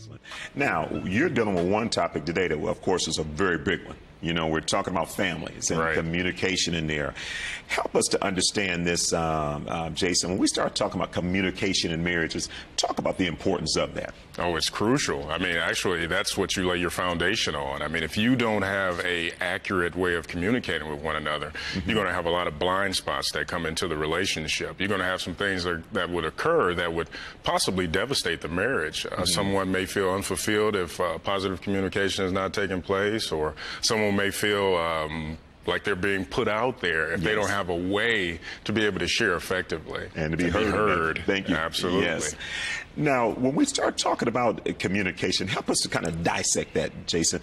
Excellent. Now, you're dealing with one topic today that, of course, is a very big one. You know, we're talking about families and communication in there. Help us to understand this, Jason. When we start talking about communication in marriages, talk about the importance of that. Oh, it's crucial. I mean, actually, that's what you lay your foundation on. I mean, if you don't have an accurate way of communicating with one another, you're going to have a lot of blind spots that come into the relationship. You're going to have some things that would occur that would possibly devastate the marriage. Someone may feel unfulfilled if positive communication is not taking place, or someone may feel like they're being put out there if they don't have a way to be able to share effectively. And to be heard. Thank you. Absolutely. Yes. Now, when we start talking about communication, help us to kind of dissect that, Jason,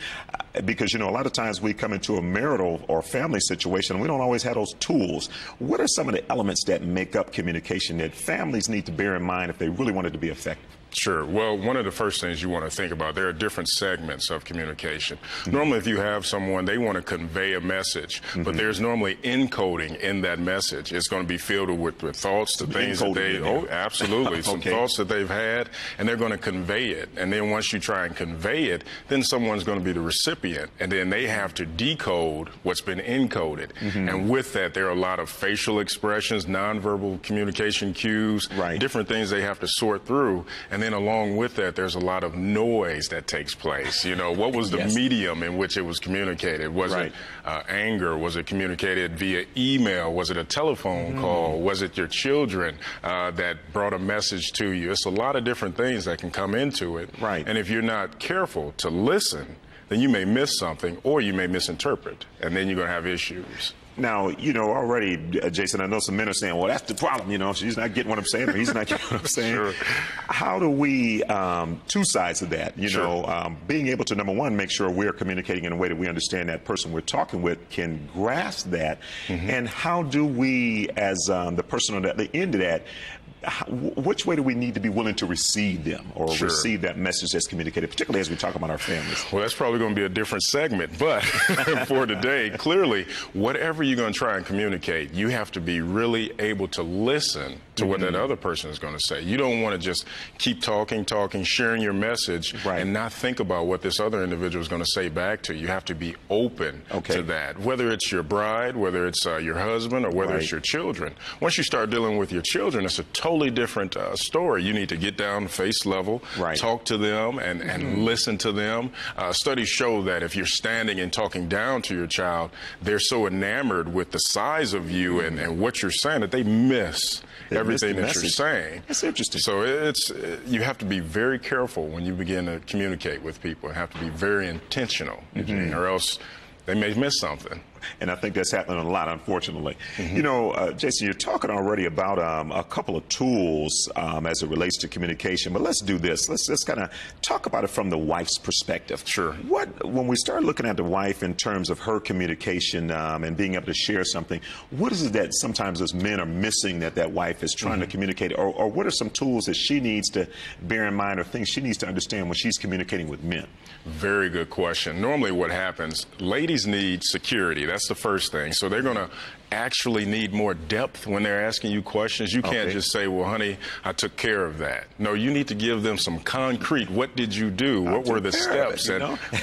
because, you know, a lot of times we come into a marital or family situation and we don't always have those tools. What are some of the elements that make up communication that families need to bear in mind if they really want it to be effective? Sure. Well, one of the first things you want to think about, there are different segments of communication. Normally, if you have someone, they want to convey a message, but there's normally encoding in that message. It's going to be filled with thoughts, the things that they, absolutely, some thoughts that they've had, and they're going to convey it. And then once you try and convey it, then someone's going to be the recipient, and then they have to decode what's been encoded. And with that, there are a lot of facial expressions, nonverbal communication cues, different things they have to sort through. And then along with that, there's a lot of noise that takes place. You know, what was the medium in which it was communicated? Was it anger? Was it communicated via email? Was it a telephone call? Was it your children that brought a message to you? It's a lot of different things that can come into it. And if you're not careful to listen, then you may miss something or you may misinterpret, and then you're going to have issues. Now, you know, already, Jason, I know some men are saying, well, that's the problem, you know, she's not getting what I'm saying, or he's not getting what I'm saying. How do we, two sides of that, you know, being able to, number one, make sure we're communicating in a way that we understand that person we're talking with can grasp that, and how do we, as the person on the end of that, which way do we need to be willing to receive them or receive that message that's communicated, particularly as we talk about our families? Well, that's probably going to be a different segment, but for today, clearly, whatever you're going to try and communicate, you have to be really able to listen to what that other person is going to say. You don't want to just keep talking, sharing your message, and not think about what this other individual is going to say back to you. You have to be open to that, whether it's your bride, whether it's your husband, or whether it's your children. Once you start dealing with your children, it's a totally different story. You need to get down face level, talk to them, and listen to them. Studies show that if you're standing and talking down to your child, they're so enamored with the size of you and what you're saying that they miss everything that you're saying. That's interesting. So you have to be very careful when you begin to communicate with people. You have to be very intentional, or else they may miss something. And I think that's happening a lot, unfortunately. You know, Jason, you're talking already about a couple of tools as it relates to communication, but let's do this. Let's just kind of talk about it from the wife's perspective. When we start looking at the wife in terms of her communication and being able to share something, what is it that sometimes as men are missing that wife is trying to communicate, or what are some tools that she needs to bear in mind or things she needs to understand when she's communicating with men? Very good question. Normally what happens, ladies need security. That's the first thing. So they're going to actually need more depth when they're asking you questions. You can't just say, well, honey, I took care of that. No, you need to give them some concrete. What did you do? What were the steps? And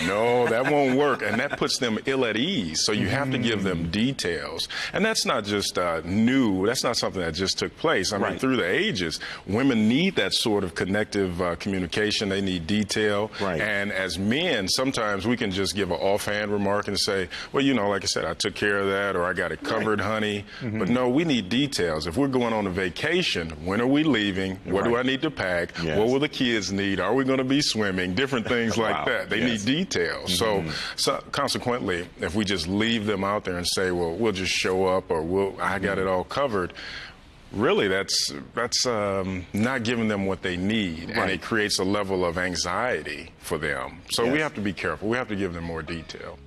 no, that won't work. And that puts them ill at ease. So you have to give them details. And that's not just new. That's not something that just took place. I mean, through the ages, women need that sort of connective communication. They need detail. And as men, sometimes we can just give an offhand remark and say, well, you know, like I said, I took care of that, or I got it covered, honey. But no, we need details. If we're going on a vacation, when are we leaving? What do I need to pack? What will the kids need? Are we going to be swimming? Different things like that. They need details. So consequently, if we just leave them out there and say, well, we'll just show up, or I got it all covered, really that's not giving them what they need, and it creates a level of anxiety for them. So we have to be careful. We have to give them more detail.